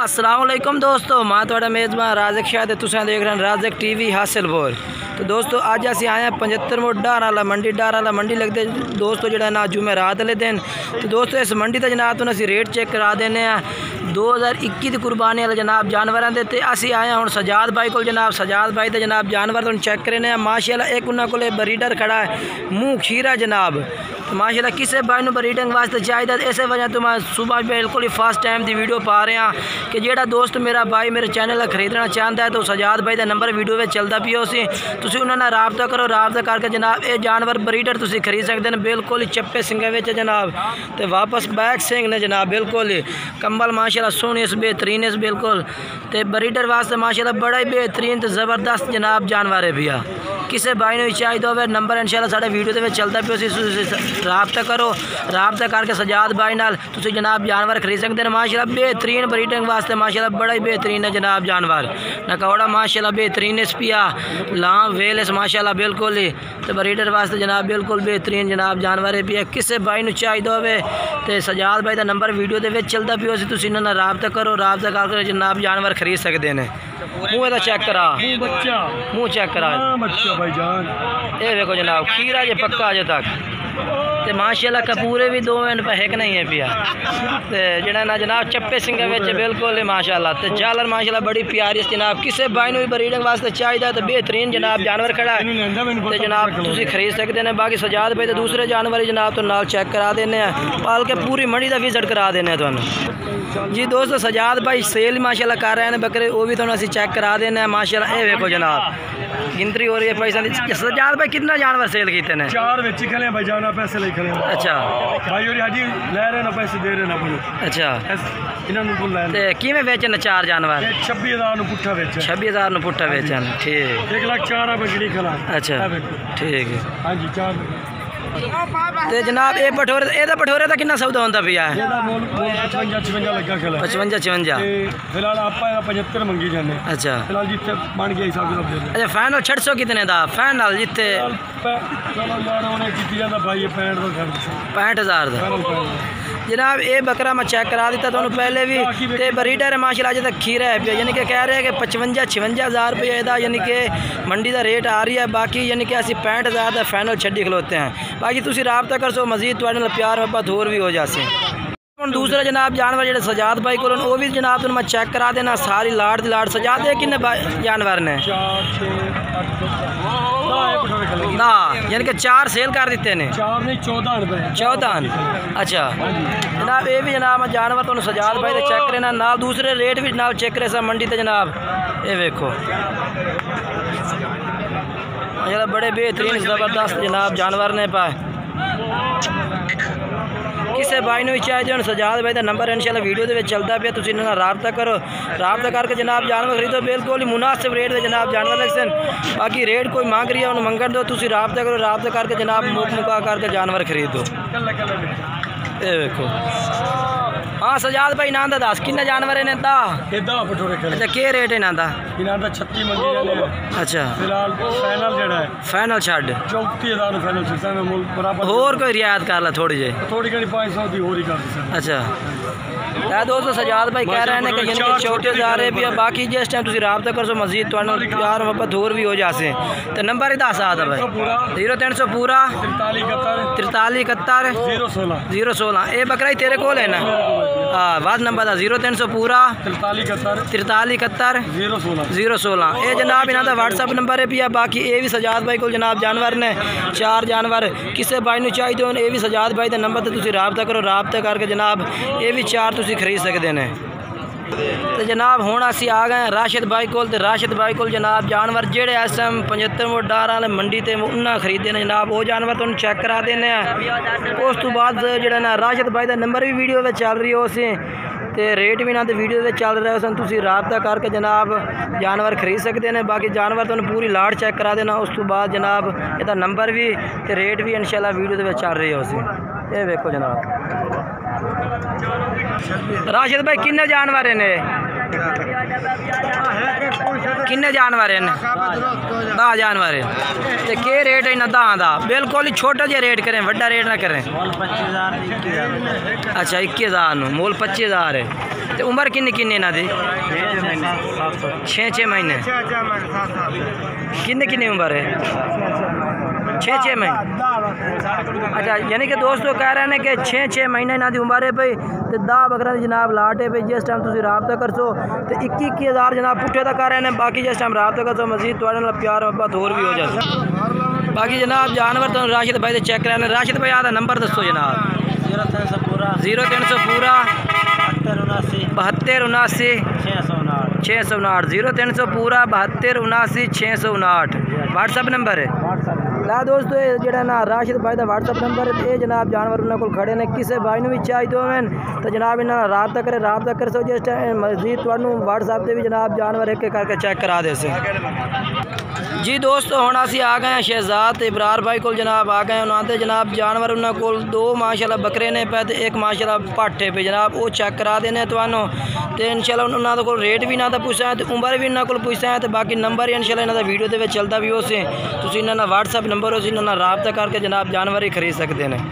अस्सलाम वालेकुम दोस्तों, मैं थोड़ा मेज़बान राज़क शाह ते तुसां देख रहे हैं राज़क टीवी हासिलपुर। तो दोस्तों अज असीं आए हैं 75 डार वाला मंडी लगते दोस्तों जो ना जुमेरात वाले दिन। तो दोस्तों इस मंडी का जनाब तो असीं रेट चेक करा देने 2021 की कुर्बानी वाले जनाब जानवरों के। असीं आए हैं हुण सजाद भाई को, जनाब सजाद भाई के जनाब जानवर तुहानूं चेक करने माशाअल्लाह। एक उन्होंने को ब्रीडर खड़ा है मुँह खीरा जनाब। तो माशाअल्लाह किसी भाई नूं ब्रीडिंग वास्ते चाहिए, इस वजह तो मैं सुबह बिल्कुल ही फर्स्ट टाइम की वीडियो पा रहा कि जेड़ा दोस्त मेरा भाई मेरे चैनल खरीदना चाहता है तो सजाद भाई का नंबर वीडियो में चलता पियो सी, तुसीं उन्हां नाल राबता करो। राबता करके जनाब ये जानवर ब्रीडर तुसीं खरीद सकते हैं बिल्कुल ही चप्पे सिंगां विच जनाब, तो वापस बैक सिंग ने जनाब बिल्कुल ही कंबल माशाअल्लाह सोहने इस बेहतरीन इस बिल्कुल। तो ब्रीडर वास्ते माशाअल्लाह बड़ा ही बेहतरीन तो ज़बरदस्त जनाब जानवर है भैया। किसी भाई ने चाहिए हो नंबर इंशाल्लाह साढ़े वीडियो के चलता पियो सी, राबता करो। राबता करके सजाद भाई नाल तुसीं जनाब जानवर खरीद सकते हैं माशाअल्लाह। बेहतरीन ब्रीडिंग वास्ते माशाअल्लाह बड़ा ही बेहतरीन है जनाब जानवर। नकौड़ा माशाअल्लाह बेहतरीन इस पिया लाम वेल इस माशाअल्लाह बिल्कुल ही। तो ब्रीडर वास्ते जनाब बिल्कुल बेहतरीन जनाब जानवर है पिया। किसी भाई ने चाहिए हो तो सजाद भाई का नंबर वीडियो के चलता पियो सी, तुसीं इन्हां नाल राबता करो। राबता करके जनाब जानवर खरीद सकते हैं। मुँह इहदा चेक करा, मुँह चेक करा ये देखो जनाब खीरा जे पक्का अजे तक। तो माशाअल्लाह कपूरे भी 2 मिनट पे हिक नहीं है पिया। तो जड़ा ना जनाब चप्पे सिंगे विच बिल्कुल माशाअल्लाह। तो झालर माशाअल्लाह बड़ी प्यारी जनाब। किसी भाई भी ब्रीडिंग वास्ते चाहिए तो बेहतरीन जनाब जानवर खड़ा है तो जनाब तुसीं खरीद सकते हैं। बाकी सजाद भाई तो दूसरे जानवर जनाब तो नाल चेक करा देने पाल के पूरी मंडी का विजिट करा देने तुहानूं जी। दोस्तों सजाद भाई सेल माशाअल्लाह कर रहे हैं बकरे, वो भी तुहानूं असीं चेक करा देने माशाअल्लाह। ये देखो जनाब गिनती हो रही है पैसा। सजाद भाई कितना जानवर सेल किए हैं? 4 बेची खले भाई जाना पैसे ले खले। अच्छा भाई और हाजी ले रहे ना पैसे दे रहे ना बोलो। अच्छा इन्होंने बोल रहे ते किवें वेचन 4 जानवर? 26,000 नु पुट्ठा बेच। 26,000 नु पुट्ठा बेचन ठीक। 1,04,000 बगड़ी खला। अच्छा ठीक है हां जी 4। ते जनाब ये पठोरे एदा पठोरे दा कितना सौदा होंदा पिया है? एदा मोल 55-56 लगा खला। 55-56 फिलहाल आपा 75 मंगी जाने। अच्छा फिलहाल जिथे बन गया हिसाब से दे दे। अच्छा फाइनल 600 कितने दा फाइनल जिथे? चलो यार उन्हें कीती जांदा भाई 65,000 दा जनाब। ये बकरा मैं चेक करा दिता तो पहले भी। तो ब्रीडर माशाअल्लाह अजे तक खीरा है पिया, यानी कि कह रहे हैं कि 55-56,000 रुपये इहदा यानी कि मंडी का रेट आ रही है। बाकी यानी कि असीं 65,000 का फाइनल छड्डी खलोते हैं। बाकी तुसीं राबता कर सो मजीद तुहाडे नाल प्यार मोहब्बत होर भी हो जासे। हम दूसरा जनाब जानवर जो सजाद भाई को वो भी जनाब तुहानूं मैं चेक करा देना सारी लाड़ दी लाड़। सजाद दे किन्ने जानवर ने? 4 6 8 ना यानी कि 4 सेल कर दिते ने। 4 नहीं 14 रुपए 14। अच्छा जनाब ये भी जनाब मैं जानवर तुहानूं सजाद भाई दे चेक करना नाल दूसरे रेट भी नाल चेक करे सा मंडी ते जनाब। ये देखो माशाअल्लाह बड़े बेहतरीन ज़बरदस्त जनाब जानवर ने पाए। किसी भाई ने चाहिए सजाद भाई का नंबर इंशाल्लाह वीडियो के चलता पे, तुसीं इन्हां नाल राबता करो। राबता करके जनाब जानवर खरीदो बिल्कुल ही मुनासिब रेट में जनाब जानवर लगते। बाकी रेट कोई मांग रही है उन्हें मंगन दो, तुसीं राबता करो। राबता करके जनाब मुका करके जानवर खरीदो। ये देखो हाँ सजाद भाई इन्हां दा दस किन्ने जानवर इन्हां दा? अच्छा के रेट इन्हां दा? इन्हां दा 36 मंगी जाने। अच्छा फिलहाल फाइनल जेड़ा है फाइनल छड 34,000 फाइनल से मैं मूल बराबर और कोई रियायत कर ला थोड़ी जी थोड़ी घणी 500 दी और ही कर दे। अच्छा यार दोस्तों सजाद भाई कह रहे हैं कि यानी कि 34,000 है भी। बाकी जिस टाइम तुसीं राबता कर सो मजीद तुहानूं प्यार मोहब्बत होर भी हो जासे। तो नंबर ही दस आता भाई 0300 पूरा 43 71 016 ये बकरा ही तेरे कोल है ना? हाँ वाद नंबर था 0300 पूरा 43 71 016 ये जनाब इन्हां दा व्हाट्सअप नंबर है पिया। बाकी ये भी सजाद भाई को जनाब जानवर ने 4 जानवर किसी भाई ने चाहिए हो ये भी सजाद भाई का नंबर तो तुसीं राबता करो। राबता करके जनाब ये भी 4 तुसीं खरीद सकते हैं। तो जनाब हुण असीं आ गए राशिद भाई को। राशिद भाई को जनाब जानवर जेड़े इस टाइम 75 डार वाले मंडी ते उन्हें खरीदे ने जनाब वो जानवर तुहानूं चेक करा देने। उस तो बाद जेड़ा ना राशिद भाई का नंबर भी वीडियो में चल रही है उसी तो रेट भी ना तो वीडियो में चल रहा है उस तुसीं राबता करके जनाब जानवर खरीद सकते हैं। बाकी जानवर तुहानूं पूरी लाड़ चेक करा देना। उस तो बाद जनाब इसका नंबर भी तो रेट भी इंशाल्लाह वीडियो में चल रही है उसी। ये देखो जनाब राशिद भाई किन्ने जानवर ने? किन्ने जानवर हैं? 10 जानवर है। तो के रेट है इन्हें 10 का? बिल्कुल ही छोटा जिहा रेट करें, वड्डा रेट ना करें। अच्छा 21,000 मोल 25,000 है। तो उम्र किन्नी किन्नी इन्हां दी? 6 महीने। किन्नी किन्नी उम्र है? 6 महीने। अच्छा यानी कि दोस्तों कह रहे हैं कि 6 महीने इन्हां दी उम्र है भाई। तो 10 बकरा जनाब लाट है भाई। जिस टाइम तुम रबता कर सो तो 21,000 जनाब पुट्ठे तक कर रहे हैं। बाकी जिस टाइम रबता कर सो मजीद थोड़े नाल प्यार मोहब्बत होर भी हो जाए। बाकी जनाब जानवर तो राशिद भाई चेक कराने। राशिद भाई आधा नंबर दसो जनाब। 0300 पूरा 72 79 659 0300 पूरा 72 79 659 व्हाट्सअप नंबर है। ला दोस्तों ये जड़ा ना राशिद भाई का व्हाट्सअप नंबर है। ये जनाब जानवर उन्होंने को खड़े ने किसी भाई ने भी चाहिए होवन तो जनाब इन्होंने रबता कर सो। जिस टाइम मजीद तुहानू व्हाट्सअप से भी जनाब जानवर एक करके चेक करा दे से। जी दोस्तों हुण असीं आ गए हैं शहजाद इबरार भाई को जनाब आ गए उन्होंने जनाब जानवर उन्होंने को 2 माशाल्लाह बकरे ने पे तो एक माशाल्लाह पाठे पे जनाब वो चेक करा देने तुहानू। तो इंशाल्लाह उन्होंने को रेट भी ना तो पूछा है तो उम्र भी इन्होंने को पूछा है। तो बाकी नंबर ही इंशाल्लाह इन्होंने वीडियो के चलता भी उस तुसीं इन्होंने व्हाट्सअप नंबर उस इन्होंने रबता करके जनाब जानवर ही खरीद सकते हैं।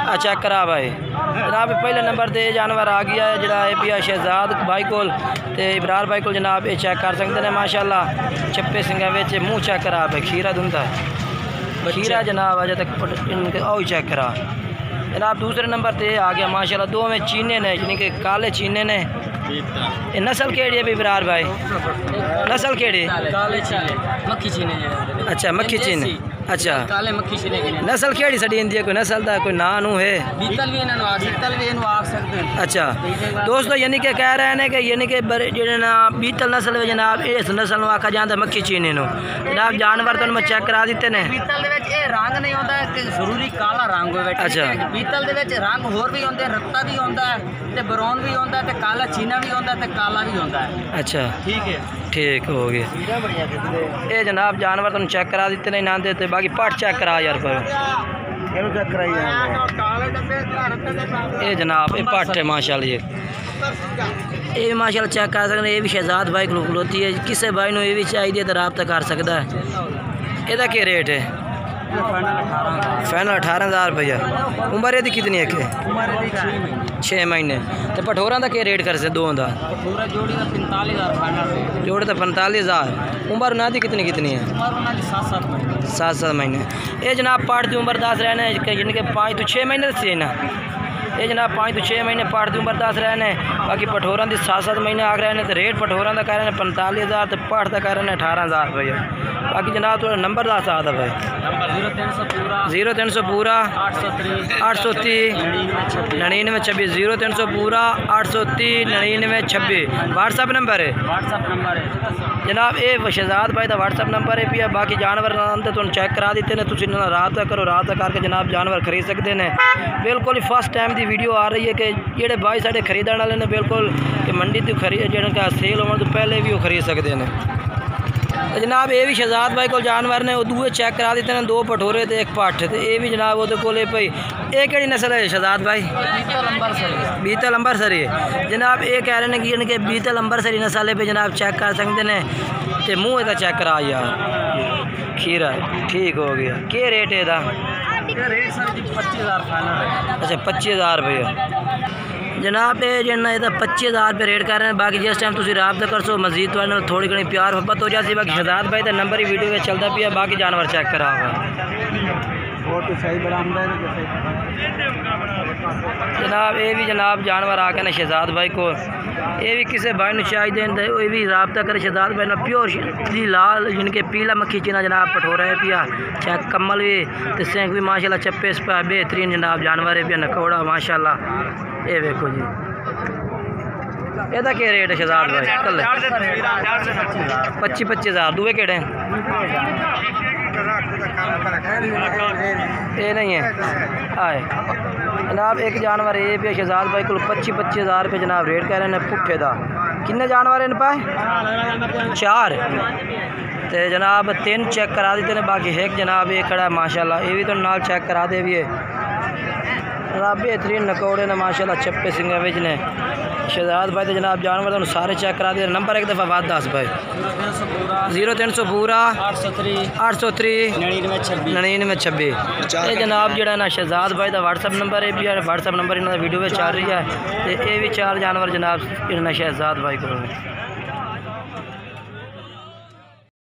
अच्छा करा भाई जनाब पहले नंबर ते जानवर आ गया है जरा पिया शहजाद भाई को इबरार भाई को जनाब ये चेक कर सकते हैं माशाल्लाह। छप्पे सिंगा विच मुँह चेक करा भाई खीरा दुंदा खीरा जनाब अजे तक इनके आओ चेक करा जनाब। दूसरे नंबर ते आ गया माशाल्लाह 2 में चीने ने यानी कि काले चीने ने। ये नस्ल केड़ी है इबरार भाई? नस्ल केड़ी? काले चीने मक्खी चीने। अच्छा मक्खी चीने। अच्छा काले मक्खी चीने की नस्ल केड़ी सड़ी इंदी कोई नस्ल का कोई ना नू है? बीतल भी इन्होंने बीतल भी इन्हों आख सकते हैं। अच्छा दोस्तों यानी कि कह रहे हैं कि यानी कि जो ना बीतल नस्ल है जनाब इस नस्ल में आखा जाता मक्खी चीने नो जनाब जानवर तो मैं चेक करा दिते ने। बीतल दे विच रंग नहीं होता कि जरूरी काला रंग होवे। अच्छा बीतल दे विच रंग होर भी होंदे रत्ता भी होंदा है ते ब्राउन भी होंदा है ते काला चीना भी होंदा है ते काला भी होंदा है। अच्छा ठीक है ठीक हो गया। ये जनाब जानवर तुम चेक करा दिते नहीं ना देते। बाकी पट चेक करा यार पर ये जनाब ये पट है माशाल्लाह। ये भी माशाल्लाह चेक कर सकते हैं। ये भी शहजाद भाई को खलोती है। किसी भाई ने ये भी चाहिए तो रबता कर सकता है। ਇਹਦਾ क्या रेट है? फाइनल 18,000 रुपया। उम्र यदि कितनी है? 6 महीने। तो पठोरा का क्या रेट कर से? 2 का जोड़ी तो 45,000। उम्र उन्होंने दी कितनी कितनी है? 7 महीने। ये जनाब पाठ की उम्र दस रहे हैं यानी कि 5 तो 6 महीने दसी ना। ये जनाब 5 तो 6 महीने पाठ की उम्र दस रहे हैं। बाकी पठोरा की 7 महीने आ रहे हैं। तो रेट पठोरा का कह रहे हैं 45,000 तो पाठ का कह रहे हैं 18,000 रुपया। बाकी जनाब थोड़ा नंबर दस आता भाई 0300 पूरा 830 9926 0300 पूरा 830 9926 व्हाट्सअप नंबर है। जनाब ये शहजाद भाई का व्हाट्सअप नंबर है पिया। बाकी जानवर तो चेक करा देते हैं। तुम रबता करो रबता करके जनाब जानवर खरीद सकते हैं। बिल्कुल ही फर्स्ट टाइम की वीडियो आ रही है कि जोड़े भाई साढ़े खरीदने वाले ने बिल्कुल कि मंडी तो खरीद जो सेल होने तो पहले भी वो खरीद सकते हैं। तो जनाब ये भी शहजाद भाई को जानवर ने दूए चेक करा देते हैं। 2 पठोरे तो 1 पठ। तो ये भी जनाब वो भाई ये कि नस्ल है शहजाद भाई? बीतल अंबरसरी है जनाब। ये कह रहे हैं कि बीतल अंबरसरी नस्ल पे जनाब चेक कर सकते हैं। तो मुँह का चेक करा यार खीरा ठीक हो गया। क्या रेट है इसका? अच्छा 25,000 रुपया जनाब। ये जना ये 25,000 रुपये रेट कर रहे हैं। बाकी जिस टाइम तुम रबता कर सो मजीद थोड़ी घनी प्यार मोहब्बत हो जाती। बाकी शहजाद भाई का नंबर ही वीडियो में चलता पिया। बाकी जानवर चेक करा जनाब। ये भी जनाब जानवर आ गए ना शहजाद भाई को। ये भी किसी भाई ने चाहिए तो ये भी रबता करे शहजाद भाई ना। प्योर लाल जिनके पीला मक्खी चीना जनाब पठोरा है पिया। चेक कम्मल भी तो सेंक भी माशाल्लाह चप्पे पे बेहतरीन जनाब जानवर है पिया नकौड़ा माशाल्लाह। ये देखो जी ਇਹਦਾ क्या रेट है शहजाद भाई? कल 25,000 दूए केड़े ये नहीं है आए जनाब। एक जानवर ये पे शहजाद भाई को 25,000 रुपये जनाब रेट कह रहे हैं पुट्ठे का। किन्ने जानवर इन पाए? 4 तो जनाब 3 चेक करा देते हैं। बाकी एक जनाब ये खड़ा है माशाल्लाह। ये भी तो नाल चेक करा दे भी है जनाब बेहतरीन नकौड़े ने माशाल्लाह चप्पे सिंगा विच ने शहजाद भाई तो जनाब जानवर तो सारे चेक करा दिए। नंबर एक दफ़ा बात दस भाई 0300 पूरा 803 9926 ये जनाब जड़ा ना शहजाद भाई का व्हाट्सअप नंबर है भी व्हाट्सअप नंबर इन्होंने वीडियो में चल रही है। ये भी 4 जानवर जनाब इन्होंने शहजाद भाई को